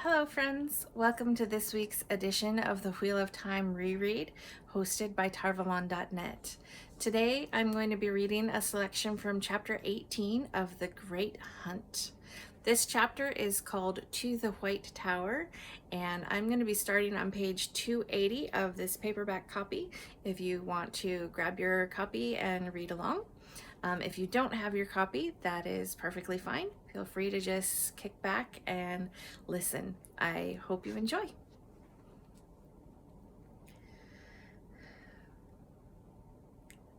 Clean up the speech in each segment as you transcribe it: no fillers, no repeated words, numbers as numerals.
Hello, friends. Welcome to this week's edition of the Wheel of Time reread, hosted by Tarvalon.net. Today, I'm going to be reading a selection from Chapter 18 of The Great Hunt. This chapter is called To the White Tower, and I'm going to be starting on page 280 of this paperback copy if you want to grab your copy and read along. If you don't have your copy, that is perfectly fine. Feel free to just kick back and listen. I hope you enjoy.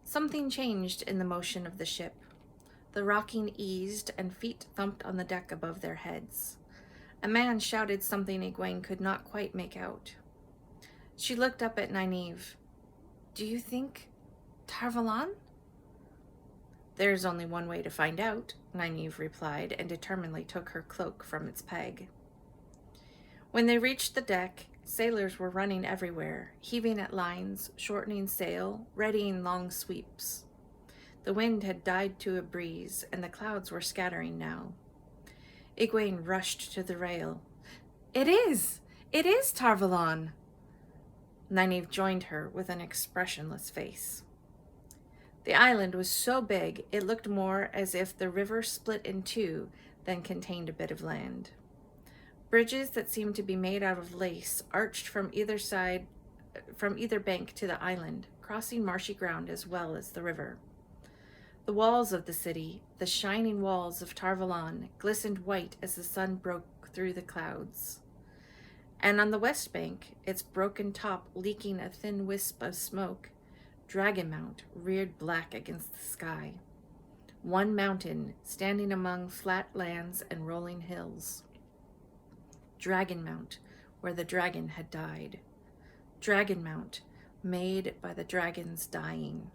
Something changed in the motion of the ship. The rocking eased and feet thumped on the deck above their heads. A man shouted something Egwene could not quite make out. She looked up at Nynaeve. "Do you think Tarvalon?" "There's only one way to find out," Nynaeve replied, and determinedly took her cloak from its peg. When they reached the deck, sailors were running everywhere, heaving at lines, shortening sail, readying long sweeps. The wind had died to a breeze, and the clouds were scattering now. Egwene rushed to the rail. It is Tarvalon!" Nynaeve joined her with an expressionless face. The island was so big it looked more as if the river split in two than contained a bit of land. Bridges that seemed to be made out of lace arched from either bank to the island, crossing marshy ground as well as the river. The walls of the city, the shining walls of Tarvalon, glistened white as the sun broke through the clouds. And on the west bank, its broken top leaking a thin wisp of smoke, Dragonmount reared black against the sky. One mountain standing among flat lands and rolling hills. Dragonmount, where the dragon had died. Dragonmount, made by the dragon's dying.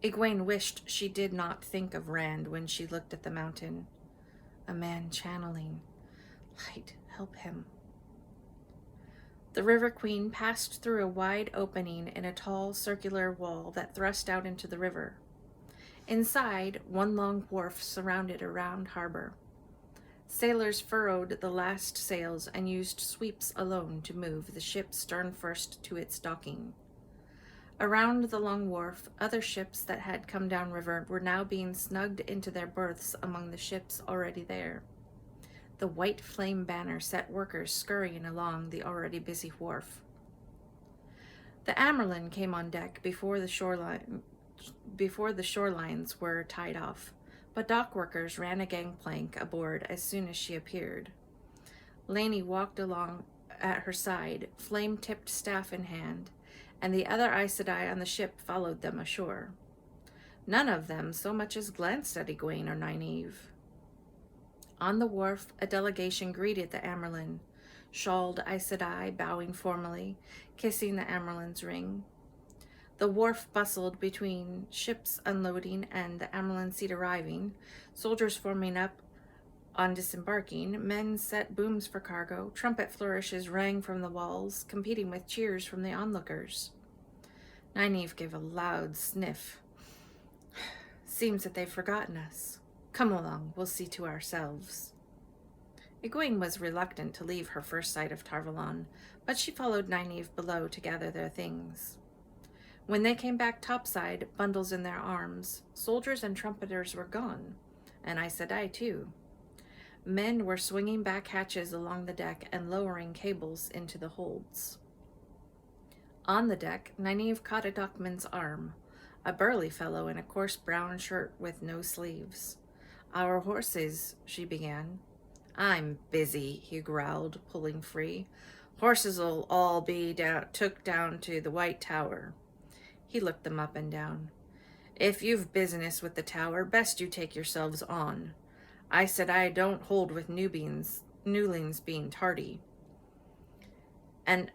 Egwene wished she did not think of Rand when she looked at the mountain. A man channeling. Light, help him. The River Queen passed through a wide opening in a tall circular wall that thrust out into the river. Inside, one long wharf surrounded a round harbor. Sailors furrowed the last sails and used sweeps alone to move the ship stern first to its docking. Around the long wharf, other ships that had come downriver were now being snugged into their berths among the ships already there. The white flame banner set workers scurrying along the already busy wharf. The Amerlin came on deck before the shorelines were tied off, but dock workers ran a gangplank aboard as soon as she appeared. Lainey walked along at her side, flame-tipped staff in hand, and the other Aes Sedai on the ship followed them ashore. None of them so much as glanced at Egwene or Nynaeve. On the wharf, a delegation greeted the Amerlin, shawled Aes Sedai bowing formally, kissing the Amerlin's ring. The wharf bustled between ships unloading and the Amerlin seat arriving, soldiers forming up on disembarking, men set booms for cargo, trumpet flourishes rang from the walls, competing with cheers from the onlookers. Nynaeve gave a loud sniff. Seems that they've forgotten us. Come along, we'll see to ourselves. Egwene was reluctant to leave her first sight of Tarvalon, but she followed Nynaeve below to gather their things. When they came back topside, bundles in their arms, soldiers and trumpeters were gone, and Aes Sedai too. Men were swinging back hatches along the deck and lowering cables into the holds. On the deck, Nynaeve caught a dockman's arm, a burly fellow in a coarse brown shirt with no sleeves. "Our horses," she began. "I'm busy," he growled, pulling free. "Horses'll all be took down to the White Tower." He looked them up and down. "If you've business with the tower, best you take yourselves on. I said I don't hold with newlings being tardy." And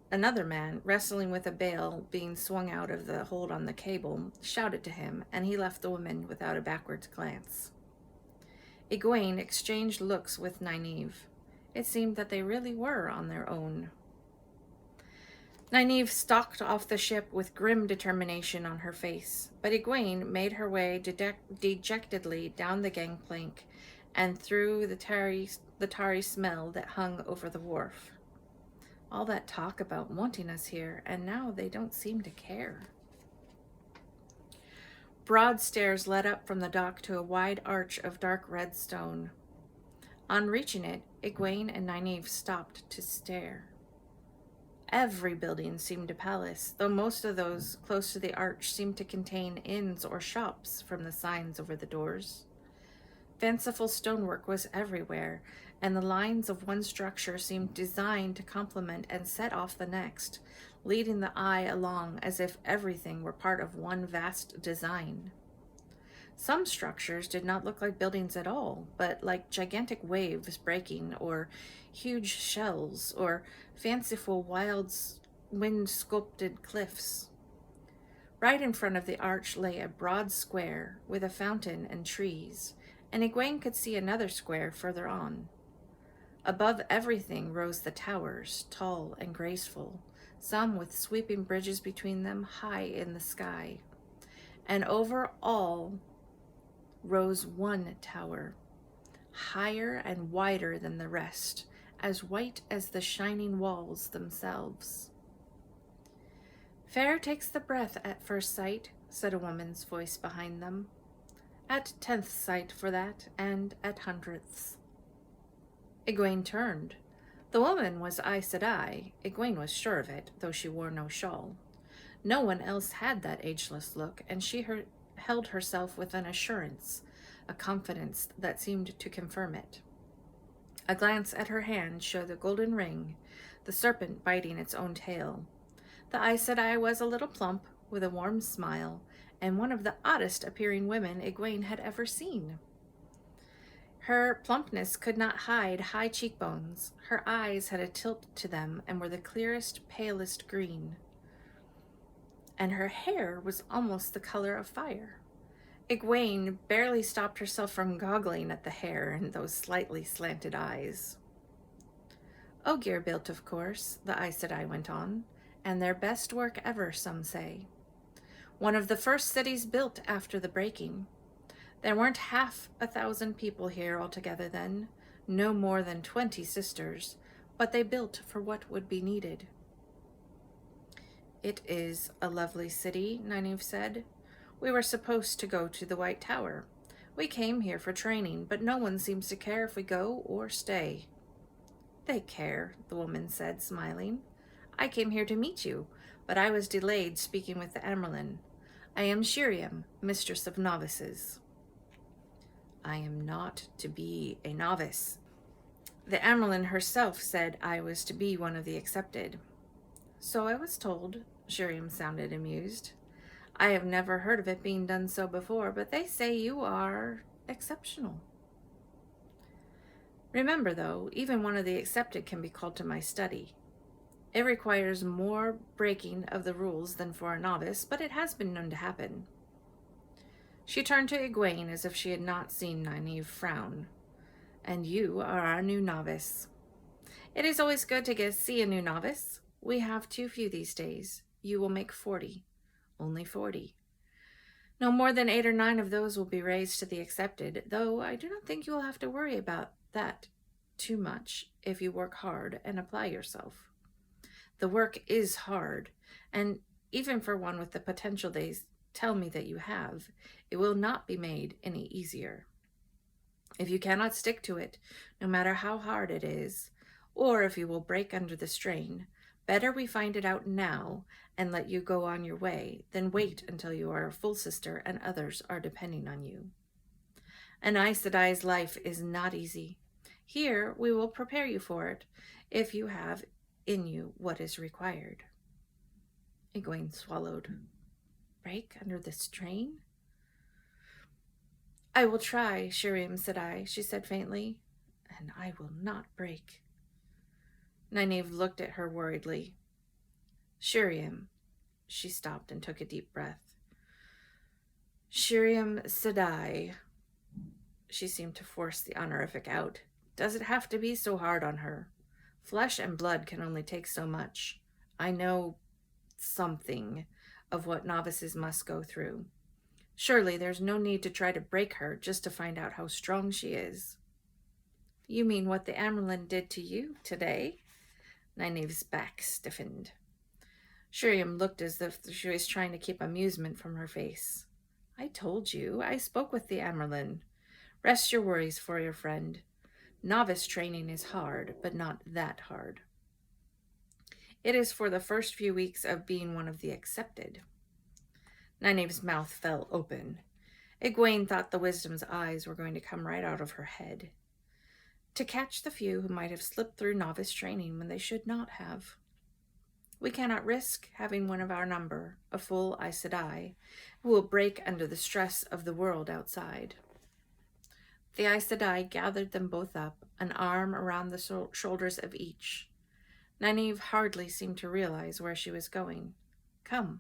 another man, wrestling with a bale being swung out of the hold on the cable, shouted to him, and he left the woman without a backward glance. Egwene exchanged looks with Nynaeve. It seemed that they really were on their own. Nynaeve stalked off the ship with grim determination on her face, but Egwene made her way dejectedly down the gangplank and through the tarry smell that hung over the wharf. All that talk about wanting us here, and now they don't seem to care. Broad stairs led up from the dock to a wide arch of dark red stone. On reaching it, Egwene and Nynaeve stopped to stare. Every building seemed a palace, though most of those close to the arch seemed to contain inns or shops from the signs over the doors. Fanciful stonework was everywhere, and the lines of one structure seemed designed to complement and set off the next, leading the eye along as if everything were part of one vast design. Some structures did not look like buildings at all, but like gigantic waves breaking, or huge shells, or fanciful wind-sculpted cliffs. Right in front of the arch lay a broad square with a fountain and trees, and Egwene could see another square further on. Above everything rose the towers, tall and graceful, some with sweeping bridges between them high in the sky. And over all rose one tower, higher and wider than the rest, as white as the shining walls themselves. "Fair takes the breath at first sight," said a woman's voice behind them. "At 10th sight for that, and at 100ths. Egwene turned. The woman was Aes Sedai. Egwene was sure of it, though she wore no shawl. No one else had that ageless look, and she held herself with an assurance, a confidence that seemed to confirm it. A glance at her hand showed the golden ring, the serpent biting its own tail. The Aes Sedai was a little plump, with a warm smile, and one of the oddest appearing women Egwene had ever seen. Her plumpness could not hide high cheekbones. Her eyes had a tilt to them and were the clearest, palest green. And her hair was almost the color of fire. Egwene barely stopped herself from goggling at the hair and those slightly slanted eyes. "Ogier built, of course," the Aes Sedai went on, "and their best work ever, some say. One of the first cities built after the breaking. There weren't 1,000 people here altogether then, no more than 20 sisters, but they built for what would be needed." "It is a lovely city," Nynaeve said. "We were supposed to go to the White Tower. We came here for training, but no one seems to care if we go or stay." "They care," the woman said, smiling. "I came here to meet you, but I was delayed speaking with the Amyrlin. I am Shiriam, mistress of novices." "I am not to be a novice. The Amyrlin herself said I was to be one of the accepted." "So I was told." Shiriam sounded amused. "I have never heard of it being done so before, but they say you are exceptional." "Remember, though, even one of the accepted can be called to my study. It requires more breaking of the rules than for a novice, but it has been known to happen." She turned to Egwene as if she had not seen Nynaeve frown. "And you are our new novice." "It is always good to see a new novice. We have too few these days. You will make 40. Only 40. No more than 8 or 9 of those will be raised to the accepted, though I do not think you will have to worry about that too much if you work hard and apply yourself. The work is hard, and even for one with the potential they tell me that you have, it will not be made any easier. If you cannot stick to it, no matter how hard it is, or if you will break under the strain, better we find it out now and let you go on your way than wait until you are a full sister and others are depending on you. An Aes Sedai's life is not easy. Here we will prepare you for it, if you have in you what is required." Egwene swallowed. "Break under the strain?" "I will try, Shiriam Sedai," she said faintly, "and I will not break." Nynaeve looked at her worriedly. "Shiriam," she stopped and took a deep breath. "Shiriam Sedai." She seemed to force the honorific out. "Does it have to be so hard on her? Flesh and blood can only take so much. I know something of what novices must go through. Surely there's no need to try to break her just to find out how strong she is." You mean what the Amerlin did to you today? Nynaeve's back stiffened. Shuriam looked as if she was trying to keep amusement from her face. I told you, I spoke with the Amerlin. Rest your worries for your friend. Novice training is hard, but not that hard. It is for the first few weeks of being one of the accepted. Nynaeve's mouth fell open. Egwene thought the wisdom's eyes were going to come right out of her head. To catch the few who might have slipped through novice training when they should not have. We cannot risk having one of our number, a full Aes Sedai, who will break under the stress of the world outside. The Aes Sedai gathered them both up, an arm around the shoulders of each. Nynaeve hardly seemed to realize where she was going. Come,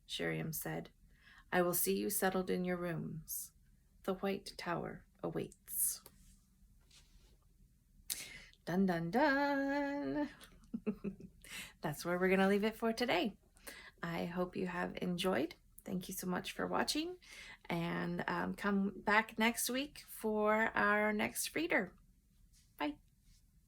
Shuriam said. I will see you settled in your rooms. The White Tower awaits. Dun, dun, dun. That's where we're going to leave it for today. I hope you have enjoyed. Thank you so much for watching. And come back next week for our next reader. Bye.